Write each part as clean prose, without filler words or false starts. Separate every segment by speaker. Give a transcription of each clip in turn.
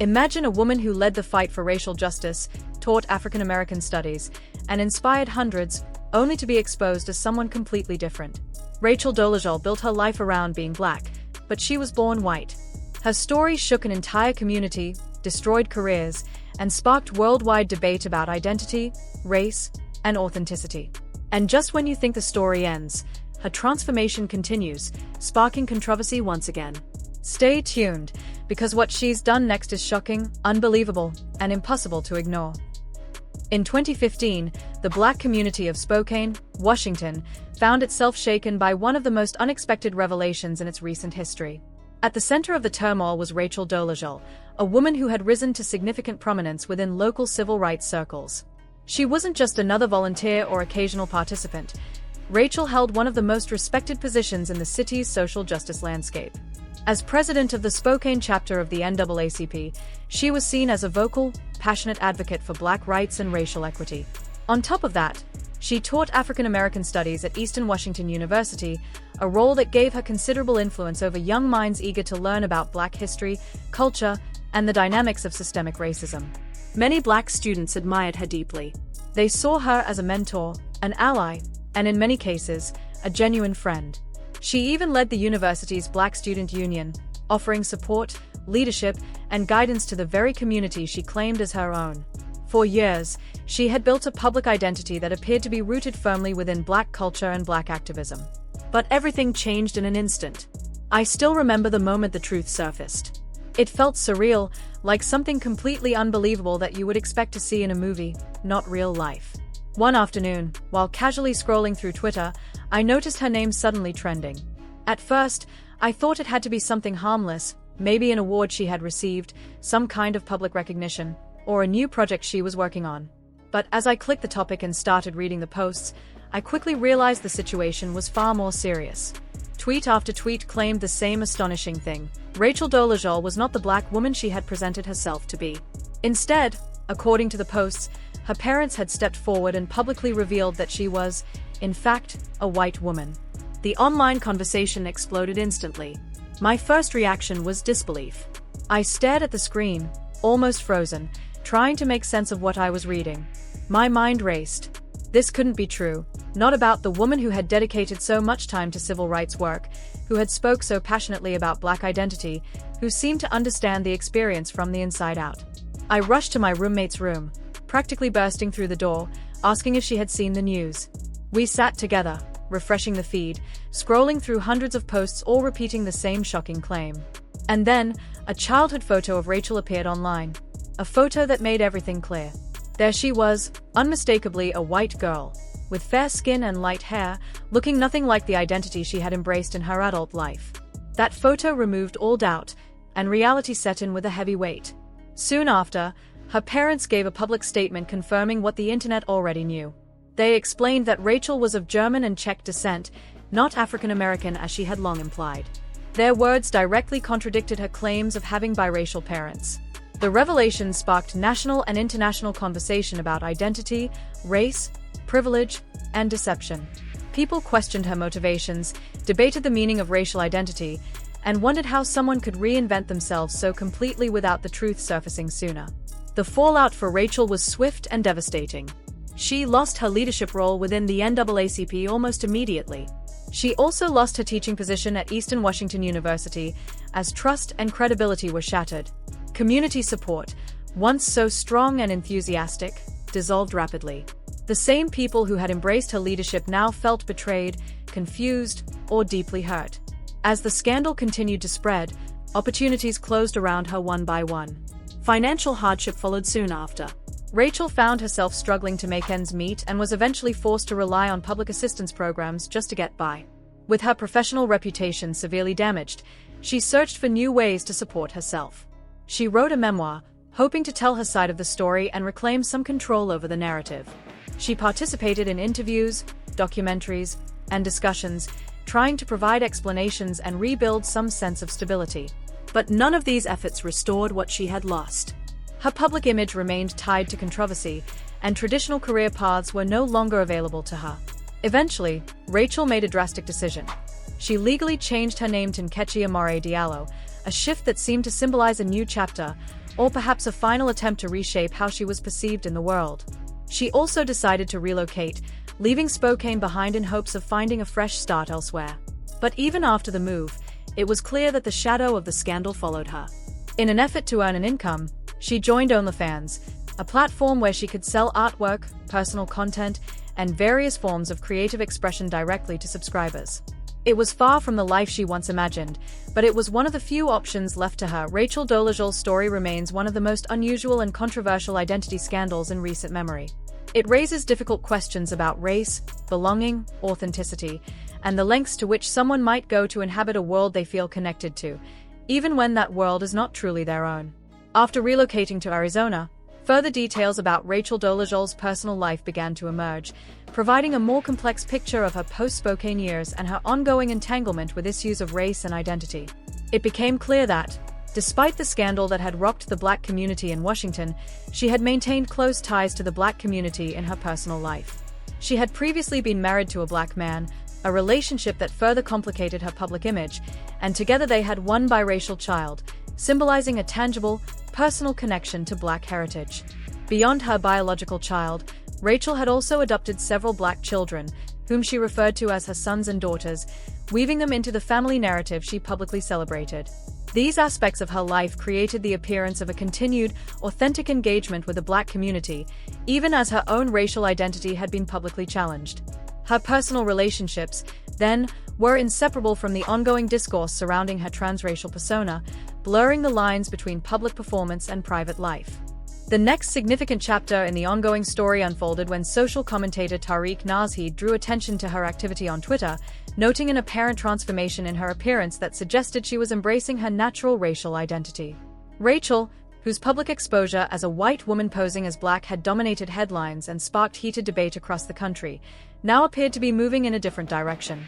Speaker 1: Imagine a woman who led the fight for racial justice, taught African American studies, and inspired hundreds, only to be exposed as someone completely different. Rachel Dolezal built her life around being black, but she was born white. Her story shook an entire community, destroyed careers, and sparked worldwide debate about identity, race, and authenticity. And just when you think the story ends, her transformation continues, sparking controversy once again. Stay tuned, because what she's done next is shocking, unbelievable, and impossible to ignore. In 2015, the black community of Spokane, Washington, found itself shaken by one of the most unexpected revelations in its recent history. At the center of the turmoil was Rachel Dolezal, a woman who had risen to significant prominence within local civil rights circles. She wasn't just another volunteer or occasional participant. Rachel held one of the most respected positions in the city's social justice landscape. As president of the Spokane chapter of the NAACP, she was seen as a vocal, passionate advocate for black rights and racial equity. On top of that, she taught African American studies at Eastern Washington University, a role that gave her considerable influence over young minds eager to learn about black history, culture, and the dynamics of systemic racism. Many black students admired her deeply. They saw her as a mentor, an ally, and in many cases, a genuine friend. She even led the university's Black Student Union, offering support, leadership, and guidance to the very community she claimed as her own. For years, she had built a public identity that appeared to be rooted firmly within black culture and black activism. But everything changed in an instant. I still remember the moment the truth surfaced. It felt surreal, like something completely unbelievable that you would expect to see in a movie, not real life. One afternoon, while casually scrolling through Twitter, I noticed her name suddenly trending. At first, I thought it had to be something harmless, maybe an award she had received, some kind of public recognition, or a new project she was working on. But as I clicked the topic and started reading the posts, I quickly realized the situation was far more serious. Tweet after tweet claimed the same astonishing thing. Rachel Dolezal was not the black woman she had presented herself to be. Instead, according to the posts, her parents had stepped forward and publicly revealed that she was, in fact, a white woman. The online conversation exploded instantly. My first reaction was disbelief. I stared at the screen, almost frozen, trying to make sense of what I was reading. My mind raced. This couldn't be true. Not about the woman who had dedicated so much time to civil rights work, who had spoke so passionately about black identity, who seemed to understand the experience from the inside out. I rushed to my roommate's room, practically bursting through the door, asking if she had seen the news. We sat together, refreshing the feed, scrolling through hundreds of posts all repeating the same shocking claim. And then, a childhood photo of Rachel appeared online. A photo that made everything clear. There she was, unmistakably a white girl, with fair skin and light hair, looking nothing like the identity she had embraced in her adult life. That photo removed all doubt, and reality set in with a heavy weight. Soon after, her parents gave a public statement confirming what the internet already knew. They explained that Rachel was of German and Czech descent, not African American as she had long implied. Their words directly contradicted her claims of having biracial parents. The revelation sparked national and international conversation about identity, race, privilege, and deception. People questioned her motivations, debated the meaning of racial identity, and wondered how someone could reinvent themselves so completely without the truth surfacing sooner. The fallout for Rachel was swift and devastating. She lost her leadership role within the NAACP almost immediately. She also lost her teaching position at Eastern Washington University, as trust and credibility were shattered. Community support, once so strong and enthusiastic, dissolved rapidly. The same people who had embraced her leadership now felt betrayed, confused, or deeply hurt. As the scandal continued to spread, opportunities closed around her one by one. Financial hardship followed soon after. Rachel found herself struggling to make ends meet and was eventually forced to rely on public assistance programs just to get by. With her professional reputation severely damaged, she searched for new ways to support herself. She wrote a memoir, hoping to tell her side of the story and reclaim some control over the narrative. She participated in interviews, documentaries, and discussions, trying to provide explanations and rebuild some sense of stability. But none of these efforts restored what she had lost. Her public image remained tied to controversy, and traditional career paths were no longer available to her. Eventually, Rachel made a drastic decision. She legally changed her name to Nkechi Amare Diallo, a shift that seemed to symbolize a new chapter, or perhaps a final attempt to reshape how she was perceived in the world. She also decided to relocate, leaving Spokane behind in hopes of finding a fresh start elsewhere. But even after the move, it was clear that the shadow of the scandal followed her. In an effort to earn an income, she joined OnlyFans, a platform where she could sell artwork, personal content, and various forms of creative expression directly to subscribers. It was far from the life she once imagined, but it was one of the few options left to her. Rachel Dolezal's story remains one of the most unusual and controversial identity scandals in recent memory. It raises difficult questions about race, belonging, authenticity, and the lengths to which someone might go to inhabit a world they feel connected to, even when that world is not truly their own. After relocating to Arizona, further details about Rachel Dolezal's personal life began to emerge, providing a more complex picture of her post-Spokane years and her ongoing entanglement with issues of race and identity. It became clear that, despite the scandal that had rocked the Black community in Washington, she had maintained close ties to the Black community in her personal life. She had previously been married to a Black man, a relationship that further complicated her public image, and together they had one biracial child, symbolizing a tangible, personal connection to Black heritage. Beyond her biological child, Rachel had also adopted several Black children, whom she referred to as her sons and daughters, weaving them into the family narrative she publicly celebrated. These aspects of her life created the appearance of a continued, authentic engagement with the Black community, even as her own racial identity had been publicly challenged. Her personal relationships, then, were inseparable from the ongoing discourse surrounding her transracial persona, blurring the lines between public performance and private life. The next significant chapter in the ongoing story unfolded when social commentator Tariq Nasheed drew attention to her activity on Twitter, noting an apparent transformation in her appearance that suggested she was embracing her natural racial identity. Rachel, whose public exposure as a white woman posing as Black had dominated headlines and sparked heated debate across the country, now appeared to be moving in a different direction.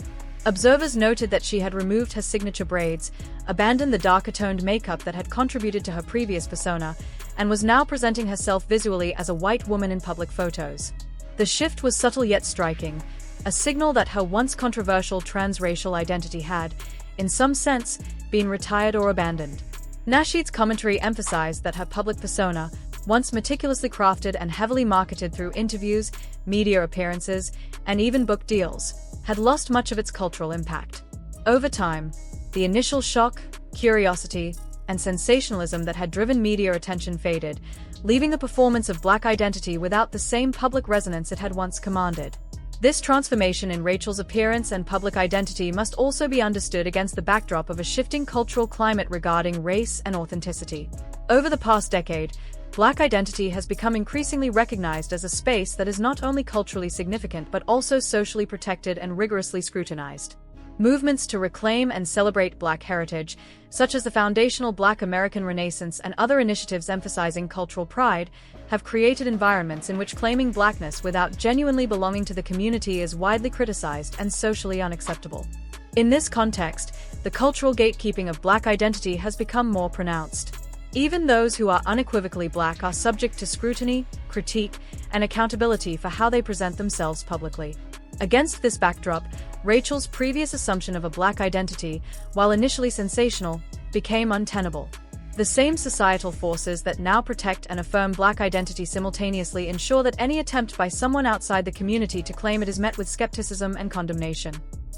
Speaker 1: Observers noted that she had removed her signature braids, abandoned the darker-toned makeup that had contributed to her previous persona, and was now presenting herself visually as a white woman in public photos. The shift was subtle yet striking, a signal that her once controversial transracial identity had, in some sense, been retired or abandoned. Nasheed's commentary emphasized that her public persona, once meticulously crafted and heavily marketed through interviews, media appearances, and even book deals, had lost much of its cultural impact. Over time, the initial shock, curiosity, and sensationalism that had driven media attention faded, leaving the performance of Black identity without the same public resonance it had once commanded. This transformation in Rachel's appearance and public identity must also be understood against the backdrop of a shifting cultural climate regarding race and authenticity. Over the past decade, Black identity has become increasingly recognized as a space that is not only culturally significant but also socially protected and rigorously scrutinized. Movements to reclaim and celebrate Black heritage, such as the foundational Black American Renaissance and other initiatives emphasizing cultural pride, have created environments in which claiming Blackness without genuinely belonging to the community is widely criticized and socially unacceptable. In this context, the cultural gatekeeping of Black identity has become more pronounced. Even those who are unequivocally Black are subject to scrutiny, critique, and accountability for how they present themselves publicly. Against this backdrop, Rachel's previous assumption of a Black identity, while initially sensational, became untenable. The same societal forces that now protect and affirm Black identity simultaneously ensure that any attempt by someone outside the community to claim it is met with skepticism and condemnation.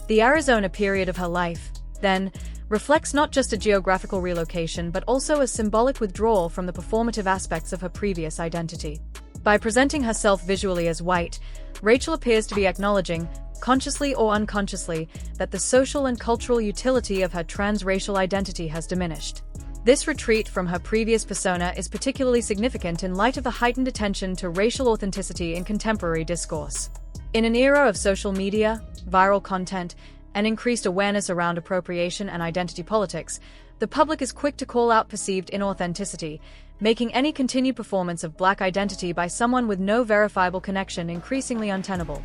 Speaker 1: The Arizona period of her life, then, reflects not just a geographical relocation but also a symbolic withdrawal from the performative aspects of her previous identity. By presenting herself visually as white, Rachel appears to be acknowledging, consciously or unconsciously, that the social and cultural utility of her transracial identity has diminished. This retreat from her previous persona is particularly significant in light of the heightened attention to racial authenticity in contemporary discourse. In an era of social media, viral content, and increased awareness around appropriation and identity politics, the public is quick to call out perceived inauthenticity, making any continued performance of Black identity by someone with no verifiable connection increasingly untenable.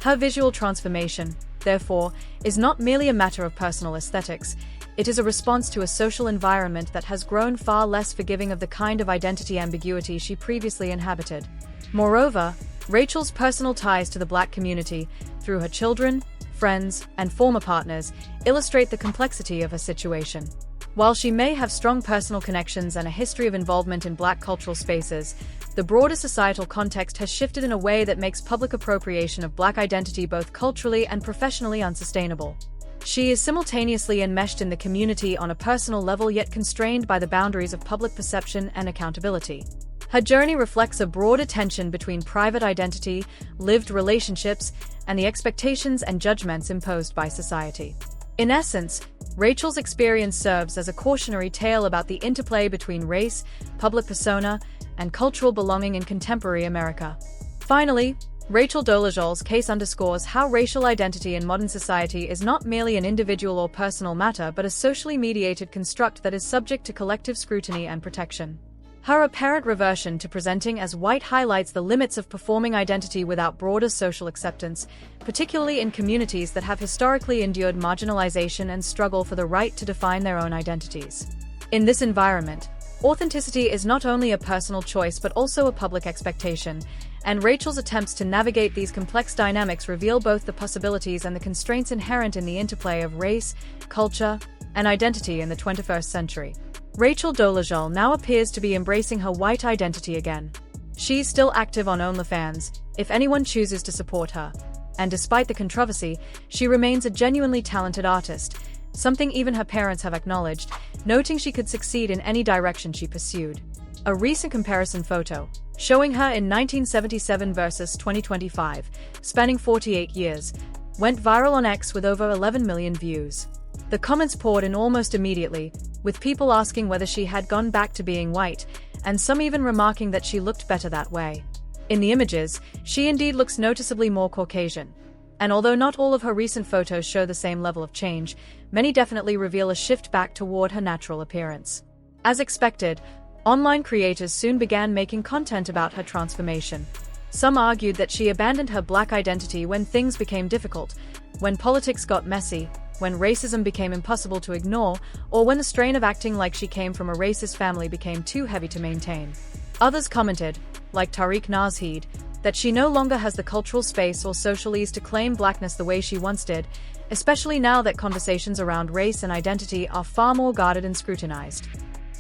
Speaker 1: Her visual transformation, therefore, is not merely a matter of personal aesthetics. It is a response to a social environment that has grown far less forgiving of the kind of identity ambiguity she previously inhabited. Moreover, Rachel's personal ties to the Black community, through her children, friends, and former partners, illustrate the complexity of her situation. While she may have strong personal connections and a history of involvement in Black cultural spaces, the broader societal context has shifted in a way that makes public appropriation of Black identity both culturally and professionally unsustainable. She is simultaneously enmeshed in the community on a personal level yet constrained by the boundaries of public perception and accountability. Her journey reflects a broader tension between private identity, lived relationships, and the expectations and judgments imposed by society. In essence, Rachel's experience serves as a cautionary tale about the interplay between race, public persona, and cultural belonging in contemporary America. Finally, Rachel Dolezal's case underscores how racial identity in modern society is not merely an individual or personal matter but a socially mediated construct that is subject to collective scrutiny and protection. Her apparent reversion to presenting as white highlights the limits of performing identity without broader social acceptance, particularly in communities that have historically endured marginalization and struggle for the right to define their own identities. In this environment, authenticity is not only a personal choice but also a public expectation, and Rachel's attempts to navigate these complex dynamics reveal both the possibilities and the constraints inherent in the interplay of race, culture, and identity in the 21st century. Rachel Dolezal now appears to be embracing her white identity again. She's still active on OnlyFans, if anyone chooses to support her. And despite the controversy, she remains a genuinely talented artist, something even her parents have acknowledged, noting she could succeed in any direction she pursued. A recent comparison photo, showing her in 1977 versus 2025, spanning 48 years, went viral on X with over 11 million views. The comments poured in almost immediately, with people asking whether she had gone back to being white, and some even remarking that she looked better that way. In the images, she indeed looks noticeably more Caucasian. And although not all of her recent photos show the same level of change, many definitely reveal a shift back toward her natural appearance. As expected, online creators soon began making content about her transformation. Some argued that she abandoned her Black identity when things became difficult, when politics got messy, when racism became impossible to ignore, or when the strain of acting like she came from a racist family became too heavy to maintain. Others commented, like Tariq Nasheed, that she no longer has the cultural space or social ease to claim Blackness the way she once did, especially now that conversations around race and identity are far more guarded and scrutinized.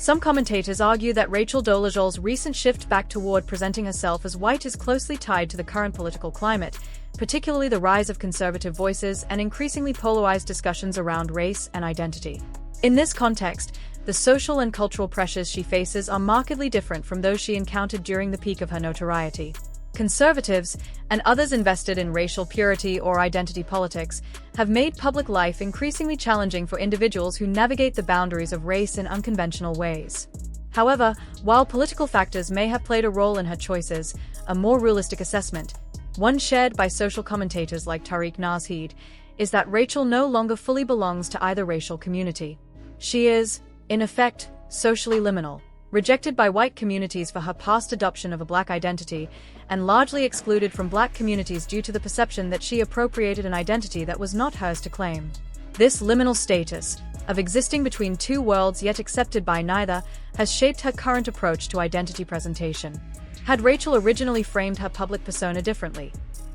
Speaker 1: Some commentators argue that Rachel Dolezal's recent shift back toward presenting herself as white is closely tied to the current political climate, particularly the rise of conservative voices and increasingly polarized discussions around race and identity. In this context, the social and cultural pressures she faces are markedly different from those she encountered during the peak of her notoriety. Conservatives, and others invested in racial purity or identity politics, have made public life increasingly challenging for individuals who navigate the boundaries of race in unconventional ways. However, while political factors may have played a role in her choices, a more realistic assessment, one shared by social commentators like Tariq Nasheed, is that Rachel no longer fully belongs to either racial community. She is, in effect, socially liminal, rejected by white communities for her past adoption of a Black identity, and largely excluded from Black communities due to the perception that she appropriated an identity that was not hers to claim. This liminal status, of existing between two worlds yet accepted by neither, has shaped her current approach to identity presentation. Had Rachel originally framed her public persona differently,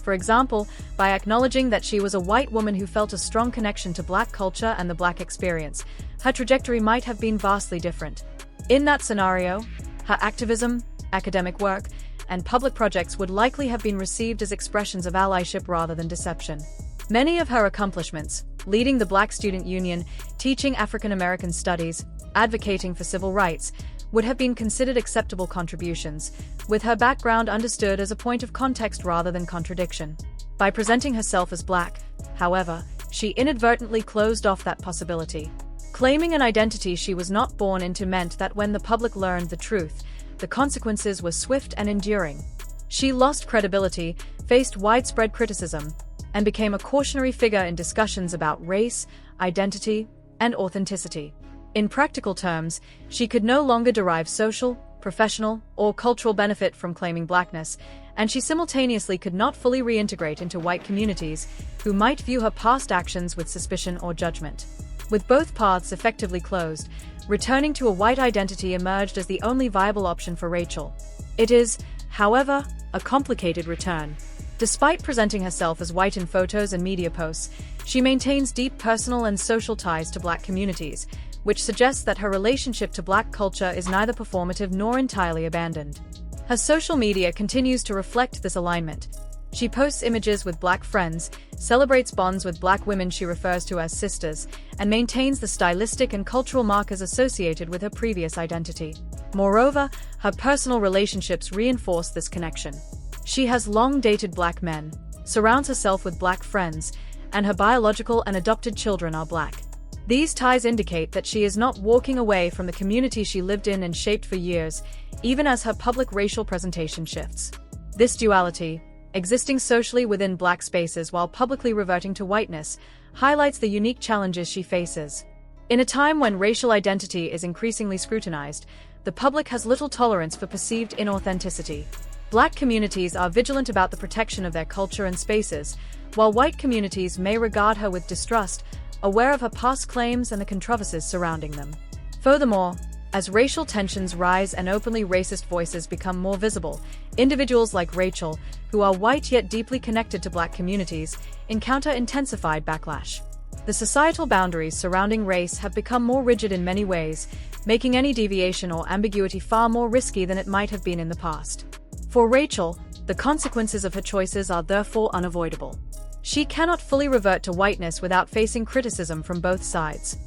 Speaker 1: for example, by acknowledging that she was a white woman who felt a strong connection to Black culture and the Black experience, her trajectory might have been vastly different. In that scenario, her activism, academic work, and public projects would likely have been received as expressions of allyship rather than deception. Many of her accomplishments, leading the Black Student Union, teaching African American studies, advocating for civil rights, would have been considered acceptable contributions, with her background understood as a point of context rather than contradiction. By presenting herself as Black, however, she inadvertently closed off that possibility. Claiming an identity she was not born into meant that when the public learned the truth, the consequences were swift and enduring. She lost credibility, faced widespread criticism, and became a cautionary figure in discussions about race, identity, and authenticity. In practical terms, she could no longer derive social, professional, or cultural benefit from claiming Blackness, and she simultaneously could not fully reintegrate into white communities who might view her past actions with suspicion or judgment. With both paths effectively closed, returning to a white identity emerged as the only viable option for Rachel. It is, however, a complicated return. Despite presenting herself as white in photos and media posts, she maintains deep personal and social ties to Black communities, which suggests that her relationship to Black culture is neither performative nor entirely abandoned. Her social media continues to reflect this alignment. She posts images with Black friends, celebrates bonds with Black women she refers to as sisters, and maintains the stylistic and cultural markers associated with her previous identity. Moreover, her personal relationships reinforce this connection. She has long dated Black men, surrounds herself with Black friends, and her biological and adopted children are Black. These ties indicate that she is not walking away from the community she lived in and shaped for years, even as her public racial presentation shifts. This duality, existing socially within Black spaces while publicly reverting to whiteness, highlights the unique challenges she faces. In a time when racial identity is increasingly scrutinized, the public has little tolerance for perceived inauthenticity. Black communities are vigilant about the protection of their culture and spaces, while white communities may regard her with distrust, aware of her past claims and the controversies surrounding them. Furthermore, as racial tensions rise and openly racist voices become more visible, individuals like Rachel, who are white yet deeply connected to Black communities, encounter intensified backlash. The societal boundaries surrounding race have become more rigid in many ways, making any deviation or ambiguity far more risky than it might have been in the past. For Rachel, the consequences of her choices are therefore unavoidable. She cannot fully revert to whiteness without facing criticism from both sides.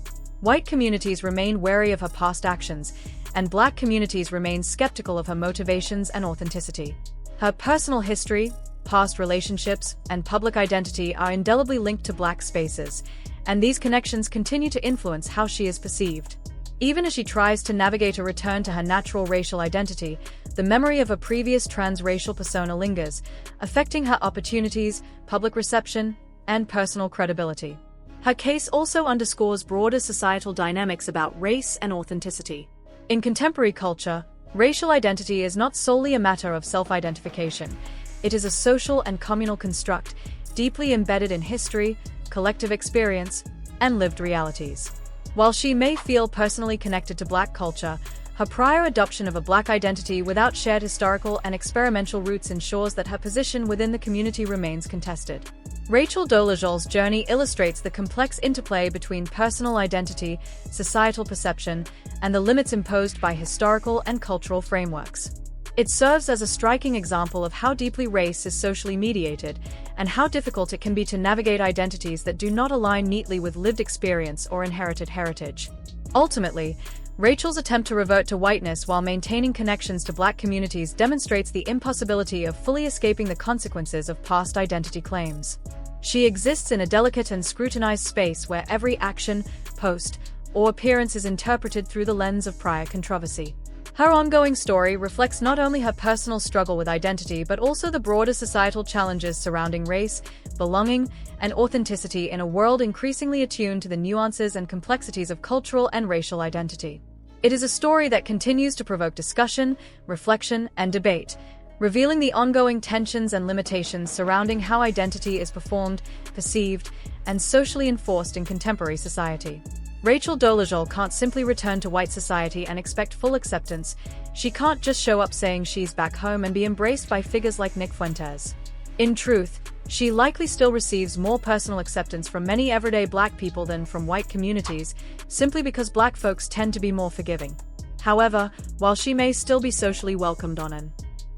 Speaker 1: White communities remain wary of her past actions, and Black communities remain skeptical of her motivations and authenticity. Her personal history, past relationships, and public identity are indelibly linked to Black spaces, and these connections continue to influence how she is perceived. Even as she tries to navigate a return to her natural racial identity, the memory of a previous transracial persona lingers, affecting her opportunities, public reception, and personal credibility. Her case also underscores broader societal dynamics about race and authenticity. In contemporary culture, racial identity is not solely a matter of self-identification. It is a social and communal construct, deeply embedded in history, collective experience, and lived realities. While she may feel personally connected to Black culture, her prior adoption of a Black identity without shared historical and experimental roots ensures that her position within the community remains contested. Rachel Dolezal's journey illustrates the complex interplay between personal identity, societal perception, and the limits imposed by historical and cultural frameworks. It serves as a striking example of how deeply race is socially mediated, and how difficult it can be to navigate identities that do not align neatly with lived experience or inherited heritage. Ultimately, Rachel's attempt to revert to whiteness while maintaining connections to Black communities demonstrates the impossibility of fully escaping the consequences of past identity claims. She exists in a delicate and scrutinized space where every action, post, or appearance is interpreted through the lens of prior controversy. Her ongoing story reflects not only her personal struggle with identity but also the broader societal challenges surrounding race, belonging, and authenticity in a world increasingly attuned to the nuances and complexities of cultural and racial identity. It is a story that continues to provoke discussion, reflection, and debate, revealing the ongoing tensions and limitations surrounding how identity is performed, perceived, and socially enforced in contemporary society. Rachel Dolezal can't simply return to white society and expect full acceptance. She can't just show up saying she's back home and be embraced by figures like Nick Fuentes. In truth, she likely still receives more personal acceptance from many everyday Black people than from white communities, simply because Black folks tend to be more forgiving. However, while she may still be socially welcomed on an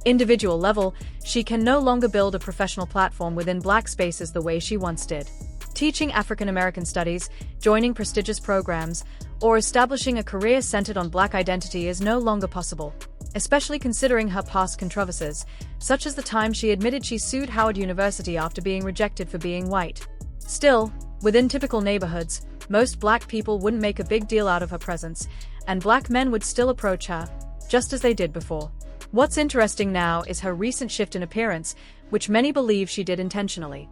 Speaker 1: individual level, she can no longer build a professional platform within Black spaces the way she once did. Teaching African American studies, joining prestigious programs, or establishing a career centered on Black identity is no longer possible, especially considering her past controversies, such as the time she admitted she sued Howard University after being rejected for being white. Still, within typical neighborhoods, most Black people wouldn't make a big deal out of her presence, and Black men would still approach her, just as they did before. What's interesting now is her recent shift in appearance, which many believe she did intentionally.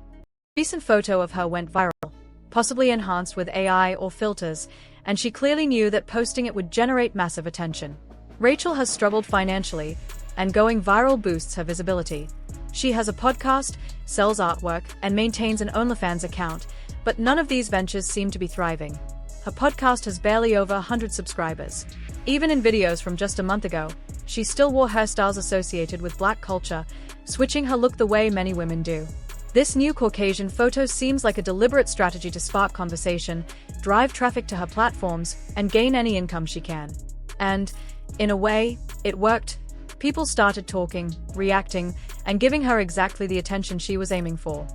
Speaker 1: A recent photo of her went viral, possibly enhanced with AI or filters, and she clearly knew that posting it would generate massive attention. Rachel has struggled financially, and going viral boosts her visibility. She has a podcast, sells artwork, and maintains an OnlyFans account, but none of these ventures seem to be thriving. Her podcast has barely over 100 subscribers. Even in videos from just a month ago, she still wore hairstyles associated with Black culture, switching her look the way many women do. This new Caucasian photo seems like a deliberate strategy to spark conversation, drive traffic to her platforms, and gain any income she can. And, in a way, it worked. People started talking, reacting, and giving her exactly the attention she was aiming for.